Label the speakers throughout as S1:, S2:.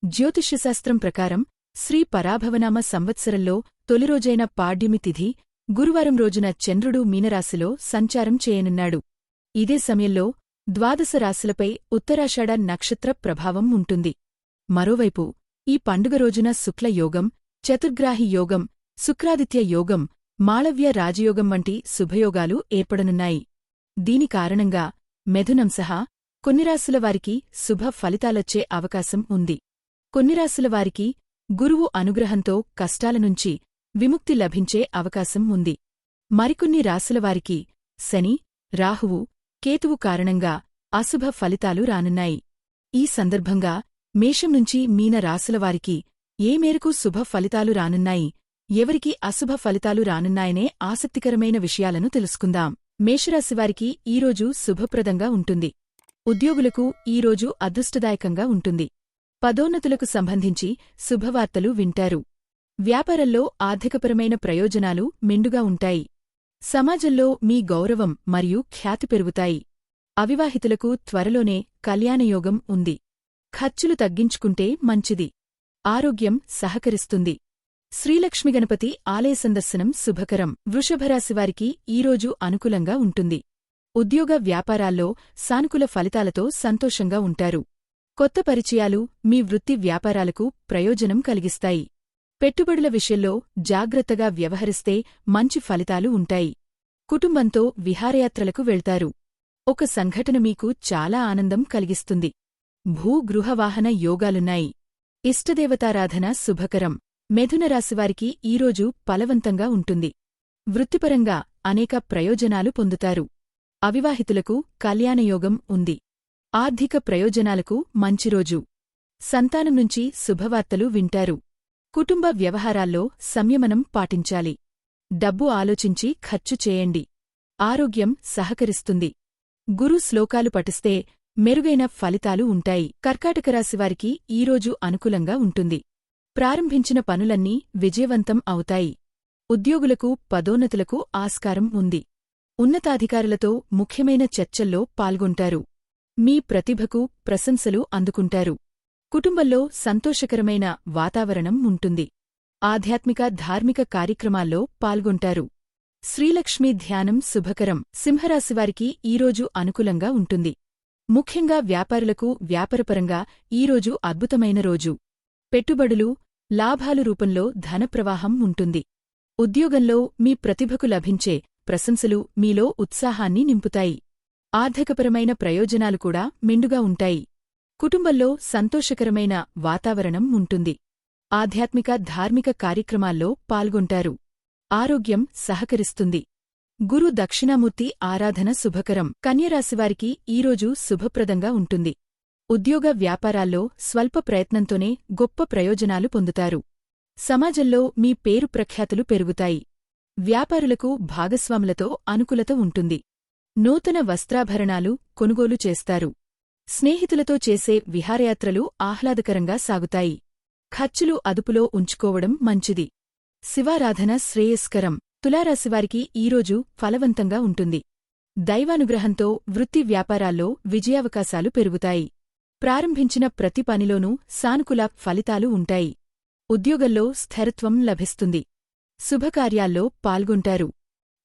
S1: జ్యోతిష్యశాస్త్రం ప్రకారం శ్రీ పరాభవనామ సంవత్సరంలో తొలిరోజైన పాడ్యమి తిథి గురువారం రోజున చంద్రుడు మీనరాశిలో సంచారం చేయనున్నాడు. ఇదే సమయంలో ద్వాదశ రాశులపై ఉత్తరాషాఢ నక్షత్ర ప్రభావం ఉంటుంది. మరోవైపు ఈ పండుగ రోజున శుక్లయోగం, చతుర్గ్రాహి యోగం, శుక్రాదిత్య యోగం, మాళవ్య రాజయోగం వంటి శుభయోగాలు ఏర్పడనున్నాయి. దీని కారణంగా మిథునం సహా కొన్ని రాశుల వారికి శుభ ఫలితాలొచ్చే అవకాశం ఉంది. కొన్ని రాశుల వారికి గురువు అనుగ్రహంతో కష్టాలనుంచి విముక్తి లభించే అవకాశం ఉంది. మరికొన్ని రాశులవారికి శని, రాహువు, కేతువు కారణంగా అశుభ ఫలితాలు రానున్నాయి. ఈ సందర్భంగా మేషం నుంచి మీన రాశులవారికి ఏ మేరకు శుభ ఫలితాలు రానున్నాయి, ఎవరికి అశుభ ఫలితాలు రానున్నాయనే ఆసక్తికరమైన విషయాలను తెలుసుకుందాం. మేషరాశివారికి ఈరోజు శుభప్రదంగా ఉంటుంది. ఉద్యోగులకు ఈరోజు అదృష్టదాయకంగా ఉంటుంది. పదోన్నతులకు సంబంధించి శుభవార్తలు వింటారు. వ్యాపారంలో ఆర్థికపరమైన ప్రయోజనాలు మెండుగా ఉంటాయి. సమాజంలో మీ గౌరవం మరియు ఖ్యాతి పెరుగుతాయి. అవివాహితులకు త్వరలోనే కళ్యాణయోగం ఉంది. ఖర్చులు తగ్గించుకుంటే మంచిది. ఆరోగ్యం సహకరిస్తుంది. శ్రీలక్ష్మిగణపతి ఆలయ సందర్శనం శుభకరం. వృషభరాశివారికి ఈరోజు అనుకూలంగా ఉంటుంది. ఉద్యోగ వ్యాపారాల్లో సానుకూల ఫలితాలతో సంతోషంగా ఉంటారు. కొత్త పరిచయాలు మీ వృత్తి వ్యాపారాలకు ప్రయోజనం కలిగిస్తాయి. పెట్టుబడుల విషయంలో జాగ్రత్తగా వ్యవహరిస్తే మంచి ఫలితాలు ఉంటాయి. కుటుంబంతో విహారయాత్రలకు వెళ్తారు. ఒక సంఘటన మీకు చాలా ఆనందం కలిగిస్తుంది. భూగృహవాహన యోగాలున్నాయి. ఇష్టదేవతారాధన శుభకరం. మిథునరాశివారికి ఈరోజు ఫలవంతంగా ఉంటుంది. వృత్తిపరంగా అనేక ప్రయోజనాలు పొందుతారు. అవివాహితులకు కళ్యాణయోగం ఉంది. ఆర్థిక ప్రయోజనాలకు మంచి రోజు. సంతానం నుంచి శుభవార్తలు వింటారు. కుటుంబ వ్యవహారాల్లో సంయమనం పాటించాలి. డబ్బు ఆలోచించి ఖర్చు చేయండి. ఆరోగ్యం సహకరిస్తుంది. గురు శ్లోకాలు పఠిస్తే మెరుగైన ఫలితాలు ఉంటాయి. కర్కాటక రాశివారికి ఈరోజు అనుకూలంగా ఉంటుంది. ప్రారంభించిన పనులన్నీ విజయవంతం అవుతాయి. ఉద్యోగులకు పదోన్నతులకు ఆస్కారం ఉంది. ఉన్నతాధికారులతో ముఖ్యమైన చర్చల్లో పాల్గొంటారు. మీ ప్రతిభకు ప్రశంసలు అందుకుంటారు. కుటుంబంలో సంతోషకరమైన వాతావరణం ఉంటుంది. ఆధ్యాత్మిక ధార్మిక కార్యక్రమాల్లో పాల్గొంటారు. శ్రీలక్ష్మీ ధ్యానం శుభకరం. సింహరాశివారికి ఈరోజు అనుకూలంగా ఉంటుంది. ముఖ్యంగా వ్యాపారులకు వ్యాపారపరంగా ఈరోజు అద్భుతమైన రోజు. పెట్టుబడులు, లాభాలు రూపంలో ధనప్రవాహం ఉంటుంది. ఉద్యోగంలో మీ ప్రతిభకు లభించే ప్రశంసలు మీలో ఉత్సాహాన్ని నింపుతాయి. ఆర్థికపరమైన ప్రయోజనాలు కూడా మెండుగా ఉంటాయి. కుటుంబంలో సంతోషకరమైన వాతావరణం ఉంటుంది. ఆధ్యాత్మిక ధార్మిక కార్యక్రమాల్లో పాల్గొంటారు. ఆరోగ్యం సహకరిస్తుంది. గురు దక్షిణామూర్తి ఆరాధన శుభకరం. కన్యరాశివారికి ఈరోజు శుభప్రదంగా ఉంటుంది. ఉద్యోగ వ్యాపారాల్లో స్వల్ప ప్రయత్నంతోనే గొప్ప ప్రయోజనాలు పొందుతారు. సమాజంలో మీ పేరు ప్రఖ్యాతులు పెరుగుతాయి. వ్యాపారులకు భాగస్వాములతో అనుకూలత ఉంటుంది. నూతన వస్త్రాభరణాలు కొనుగోలు చేస్తారు. స్నేహితులతో చేసే విహారయాత్రలు ఆహ్లాదకరంగా సాగుతాయి. ఖర్చులు అదుపులో ఉంచుకోవడం మంచిది. శివారాధన శ్రేయస్కరం. తులారాశివారికి ఈరోజు ఫలవంతంగా ఉంటుంది. దైవానుగ్రహంతో వృత్తి వ్యాపారాల్లో విజయావకాశాలు పెరుగుతాయి. ప్రారంభించిన ప్రతి పనిలోనూ సానుకూల ఫలితాలు ఉంటాయి. ఉద్యోగంలో స్థిరత్వం లభిస్తుంది. శుభకార్యాల్లో పాల్గొంటారు.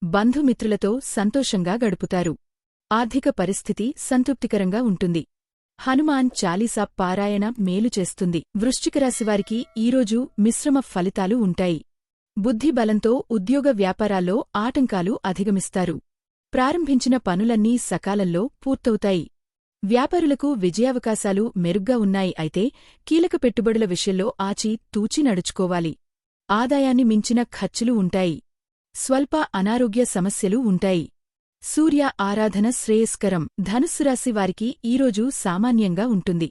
S1: బంధుమిత్రులతో సంతోషంగా గడుపుతారు. ఆర్థిక పరిస్థితి సంతృప్తికరంగా ఉంటుంది. హనుమాన్ చాలీసా పారాయణ మేలు చేస్తుంది. వృశ్చికరాశివారికి ఈరోజు మిశ్రమ ఫలితాలు ఉంటాయి. బుద్ధిబలంతో ఉద్యోగ వ్యాపారాల్లో ఆటంకాలు అధిగమిస్తారు. ప్రారంభించిన పనులన్నీ సకాలంలో పూర్తవుతాయి. వ్యాపారులకు విజయావకాశాలు మెరుగ్గా ఉన్నాయి. అయితే కీలక పెట్టుబడుల విషయంలో ఆచి తూచి నడుచుకోవాలి. ఆదాయాన్ని మించిన ఖర్చులు ఉంటాయి. స్వల్ప అనారోగ్య సమస్యలు ఉంటాయి. సూర్య ఆరాధన శ్రేయస్కరం. ధనుస్సురాశి వారికి ఈరోజు సామాన్యంగా ఉంటుంది.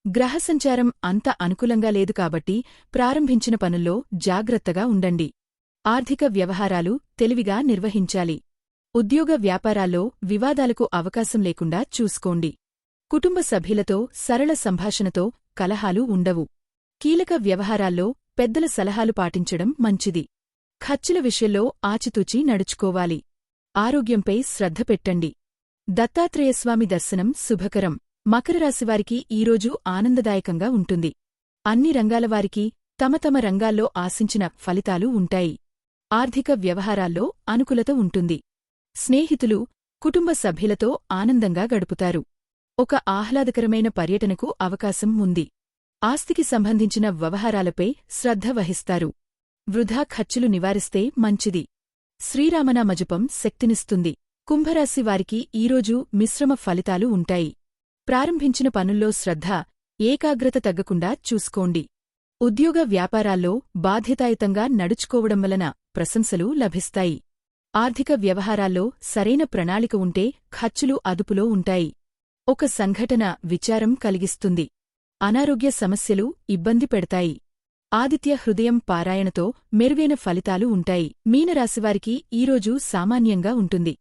S1: గ్రహసంచారం అంత అనుకూలంగా లేదు కాబట్టి ప్రారంభించిన పనుల్లో జాగ్రత్తగా ఉండండి. ఆర్థిక వ్యవహారాలు తెలివిగా నిర్వహించాలి. ఉద్యోగ వ్యాపారాల్లో వివాదాలకు అవకాశం లేకుండా చూసుకోండి. కుటుంబ సభ్యులతో సరళ సంభాషణతో కలహాలు ఉండవు. కీలక వ్యవహారాల్లో పెద్దల సలహాలు పాటించడం మంచిది. ఖర్చుల విషయంలో ఆచితూచి నడుచుకోవాలి. ఆరోగ్యంపై శ్రద్ధ పెట్టండి. దత్తాత్రేయస్వామి దర్శనం శుభకరం. మకర రాశివారికి ఈరోజు ఆనందదాయకంగా ఉంటుంది. అన్ని రంగాలవారికి తమ తమ రంగాల్లో ఆశించిన ఫలితాలు ఉంటాయి. ఆర్థిక వ్యవహారాల్లో అనుకూలత ఉంటుంది. స్నేహితులు, కుటుంబ సభ్యులతో ఆనందంగా గడుపుతారు. ఒక ఆహ్లాదకరమైన పర్యటనకు అవకాశం ఉంది. ఆస్తికి సంబంధించిన వ్యవహారాలపై శ్రద్ధ వహిస్తారు. వృధా ఖర్చులు నివారిస్తే మంచిది. శ్రీరామనామజపం శక్తినిస్తుంది. కుంభరాశి వారికి ఈరోజు మిశ్రమ ఫలితాలు ఉంటాయి. ప్రారంభించిన పనుల్లో శ్రద్ధ, ఏకాగ్రత తగ్గకుండా చూసుకోండి. ఉద్యోగ వ్యాపారాల్లో బాధ్యతాయుతంగా నడుచుకోవడం వలన ప్రశంసలు లభిస్తాయి. ఆర్థిక వ్యవహారాల్లో సరైన ప్రణాళిక ఉంటే ఖర్చులు అదుపులో ఉంటాయి. ఒక సంఘటన విచారం కలిగిస్తుంది. అనారోగ్య సమస్యలు ఇబ్బంది పెడతాయి. ఆదిత్య హృదయం పారాయణతో మెరుగైన ఫలితాలు ఉంటాయి. మీనరాశివారికి ఈరోజు సామాన్యంగా ఉంటుంది.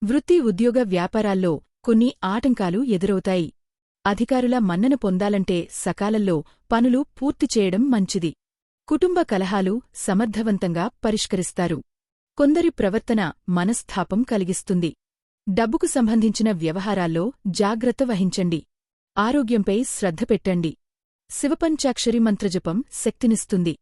S1: వృత్తి, ఉద్యోగ వ్యాపారాల్లో కొన్ని ఆటంకాలు ఎదురవుతాయి. అధికారుల మన్నన పొందాలంటే సకాలంలో పనులు పూర్తి చేయడం మంచిది. కుటుంబ కలహాలు సమర్థవంతంగా పరిష్కరిస్తారు. కొందరి ప్రవర్తన మనస్థాపం కలిగిస్తుంది. డబ్బుకు సంబంధించిన వ్యవహారాల్లో జాగ్రత్త వహించండి. ఆరోగ్యంపై శ్రద్ధ పెట్టండి. శివపంచాక్షరి మంత్రజపం శక్తినిస్తుంది.